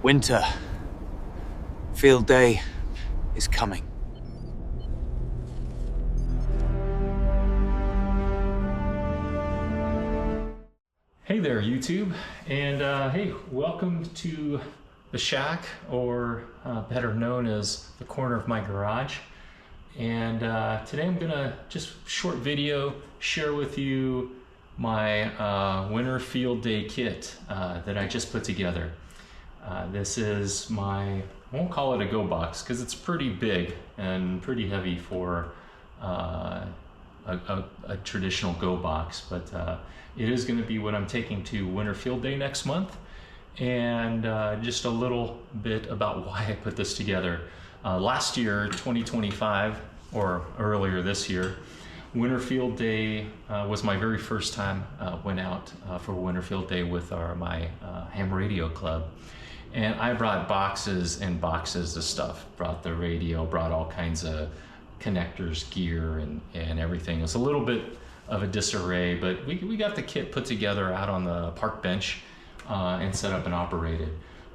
Winter. Field day is coming. Hey there, YouTube, and hey, welcome to the shack, or better known as the corner of my garage. And today I'm gonna just short video share with you my winter field day kit that I just put together. This is my, I won't call it a go box because it's pretty big and pretty heavy for a traditional go box, but it is going to be what I'm taking to Winter Field Day next month. And just a little bit about why I put this together. Last year, 2025, or earlier this year, Winter Field Day was my very first time went out for Winter Field Day with my ham radio club. And I brought boxes and boxes of stuff. Brought the radio, brought all kinds of connectors, gear, and everything. It was a little bit of a disarray, but we got the kit put together out on the park bench and set up and operated.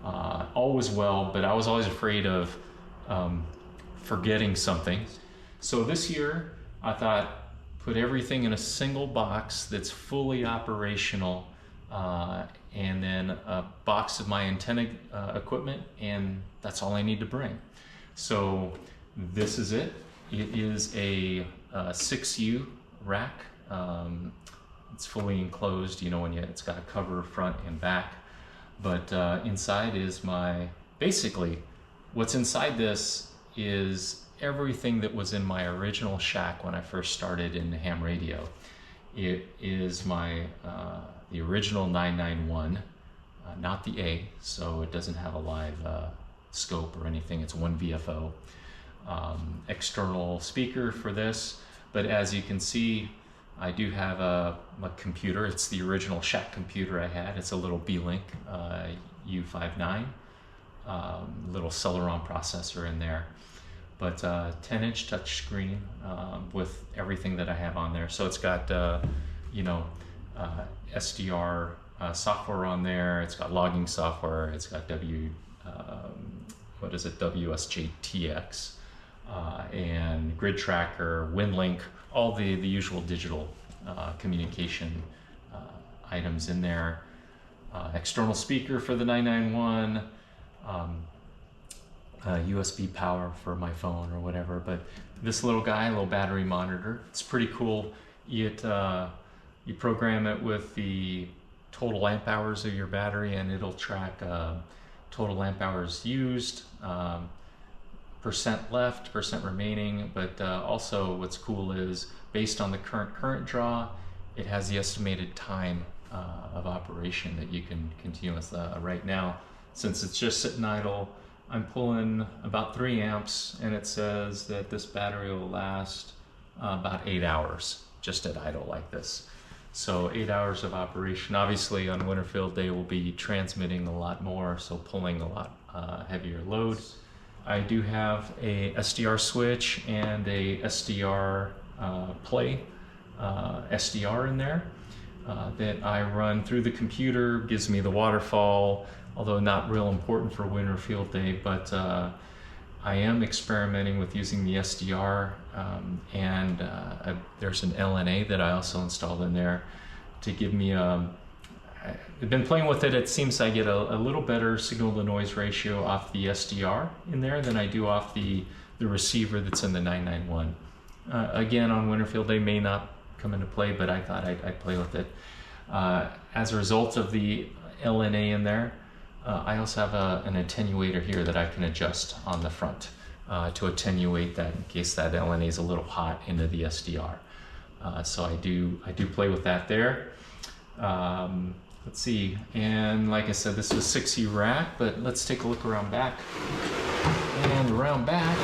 All was well, but I was always afraid of forgetting something. So this year, I thought, put everything in a single box that's fully operational, and then a box of my antenna equipment, and that's all I need to bring. So this is it. It is a 6U rack. It's fully enclosed, it's got a cover front and back. But inside is basically what's inside this is everything that was in my original shack when I first started in ham radio. It is the original 991, not the A, so it doesn't have a live scope or anything. It's one VFO. External speaker for this, but as you can see, I do have a computer. It's the original shack computer I had. It's a little Beelink U59, little Celeron processor in there, but 10-inch touchscreen with everything that I have on there. So it's got SDR software on there. It's got logging software. It's got WSJTX. And grid tracker, WinLink, all the usual digital communication items in there. External speaker for the 991, USB power for my phone or whatever. But this little guy, little battery monitor, it's pretty cool. You program it with the total amp hours of your battery, and it'll track total amp hours used, percent left, percent remaining, but also what's cool is based on the current draw, it has the estimated time of operation that you can continue with. Right now, since it's just sitting idle, I'm pulling about 3 amps, and it says that this battery will last about 8 hours just at idle like this. So 8 hours of operation. Obviously on Winter Field Day we'll be transmitting a lot more, so pulling a lot heavier load. I do have a SDR switch and a SDR play SDR in there that I run through the computer. Gives me the waterfall, although not real important for Winter Field Day, but I am experimenting with using the SDR, and there's an LNA that I also installed in there to give me I've been playing with it. It seems I get a little better signal to noise ratio off the SDR in there than I do off the receiver that's in the 991. Again, on Winter Field Day may not come into play, but I thought I'd play with it. As a result of the LNA in there, I also have an attenuator here that I can adjust on the front to attenuate that in case that LNA is a little hot into the SDR. So I do play with that there. Let's see, and like I said, this is a 6U rack, but let's take a look around back. And around back,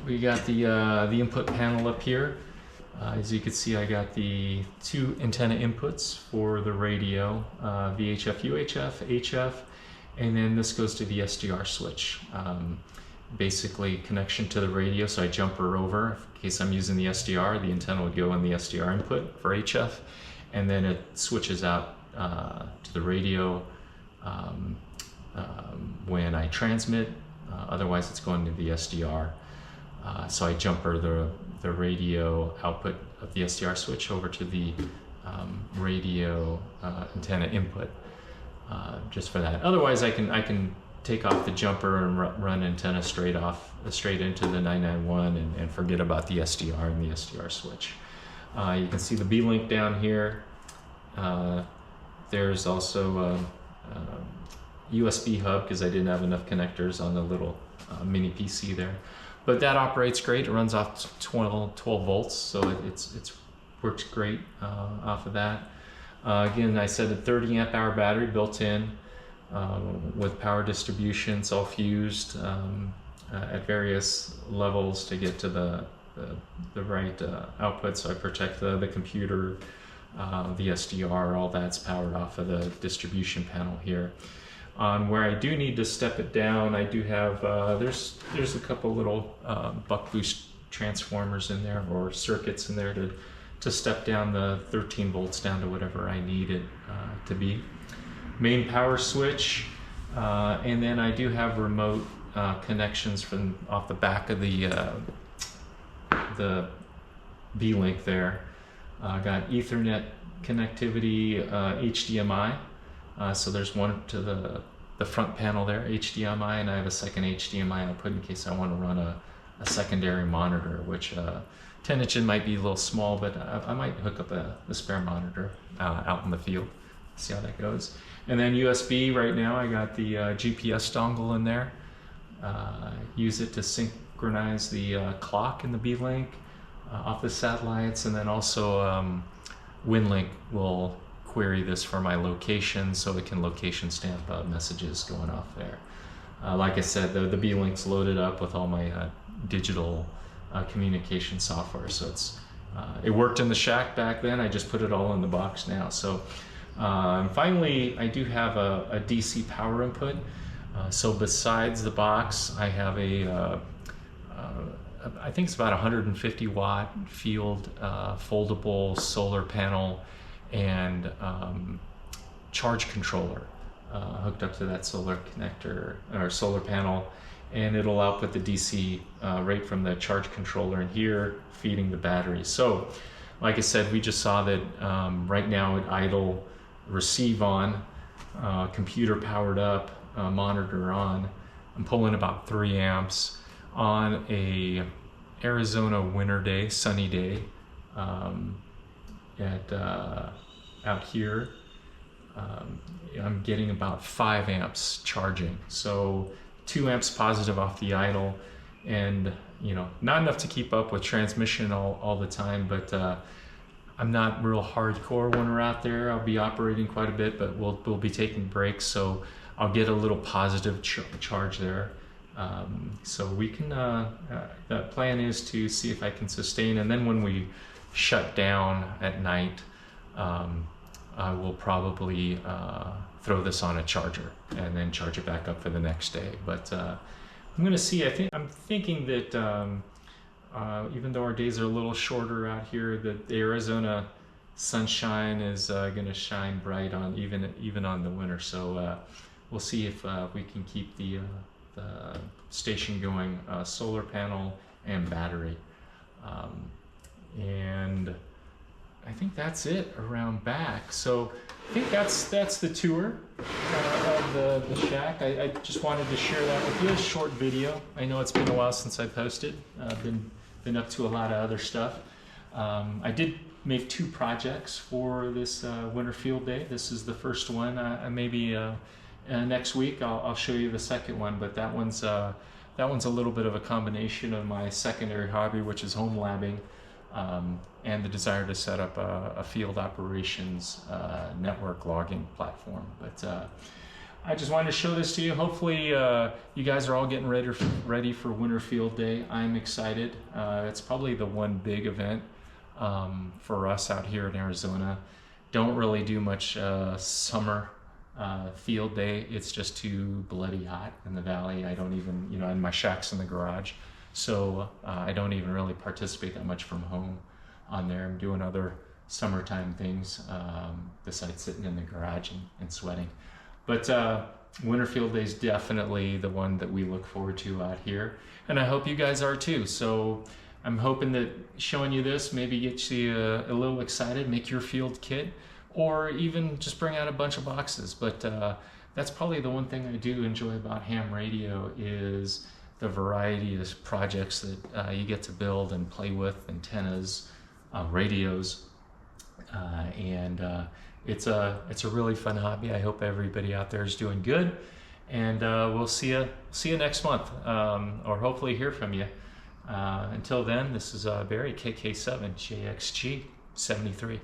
we got the input panel up here. As you can see, I got the 2 antenna inputs for the radio, VHF, UHF, HF, and then this goes to the SDR switch. Basically connection to the radio, so I jump her over. In case I'm using the SDR, the antenna would go in the SDR input for HF, and then it switches out to the radio when I transmit. Otherwise, it's going to the SDR. So I jumper the radio output of the SDR switch over to the radio antenna input, just for that. Otherwise, I can take off the jumper and run antenna straight into the 991 and forget about the SDR and the SDR switch. You can see the B-Link down here. There's also a USB hub because I didn't have enough connectors on the little mini PC there. But that operates great. It runs off 12 volts, so it's works great off of that. Again, I said a 30 amp hour battery built in with power distribution. It's all fused at various levels to get to the right output. So I protect the computer, the SDR, all that's powered off of the distribution panel here. On where I do need to step it down, I do have, there's a couple little buck boost transformers in there, or circuits in there to step down the 13 volts down to whatever I need it to be. Main power switch, and then I do have remote connections from off the back of the B-Link there. Got Ethernet connectivity, HDMI. So there's one to the front panel there, HDMI, and I have a second HDMI output in case I want to run a secondary monitor, which 10-inch might be a little small, but I might hook up a spare monitor out in the field. See how that goes. And then USB, right now I got the GPS dongle in there. Use it to synchronize the clock in the B-Link off the satellites, and then also WinLink will query this for my location, so it can location stamp messages going off there. Like I said, the B-Link's loaded up with all my digital communication software, so it worked in the shack back then. I just put it all in the box now. So finally, I do have a DC power input. So besides the box, I have I think it's about 150 watt field foldable solar panel and charge controller hooked up to that solar connector or solar panel, and it'll output the DC right from the charge controller in here, feeding the battery. So like I said, we just saw that right now at idle, receive on, computer powered up, monitor on. I'm pulling about 3 amps on a Arizona winter day, sunny day, out here. I'm getting about 5 amps charging, so 2 amps positive off the idle, and not enough to keep up with transmission all the time, but I'm not real hardcore when we're out there. I'll be operating quite a bit, but we'll be taking breaks, so I'll get a little positive charge there. So we can, the plan is to see if I can sustain, and then when we shut down at night, I will probably throw this on a charger and then charge it back up for the next day. But I'm gonna see. I'm thinking that even though our days are a little shorter out here, that the Arizona sunshine is gonna shine bright on even on the winter. So we'll see if we can keep the station going, solar panel and battery, and I think that's it around back. So I think that's the tour of the shack. I just wanted to share that with you, a short video. I know it's been a while since I posted. I've been up to a lot of other stuff. I did make 2 projects for this winter field day. This is the first one. Maybe next week I'll show you the second one, but that one's a little bit of a combination of my secondary hobby, which is home labbing, and the desire to set up a field operations network logging platform. But I just wanted to show this to you. Hopefully you guys are all getting ready for Winter Field Day. I'm excited. It's probably the one big event for us out here in Arizona. Don't really do much summer field day. It's just too bloody hot in the valley. I don't even, and my shack's in the garage, so I don't even really participate that much from home on there. I'm doing other summertime things besides sitting in the garage and sweating. But Winter Field Day is definitely the one that we look forward to out here, and I hope you guys are too. So I'm hoping that showing you this maybe gets you a little excited, make your field kit, or even just bring out a bunch of boxes. But that's probably the one thing I do enjoy about ham radio is the variety of projects that you get to build and play with, antennas, radios, and it's a really fun hobby. I hope everybody out there is doing good, and we'll see you next month, or hopefully hear from you. Until then, this is Barry, KK7JXG 73.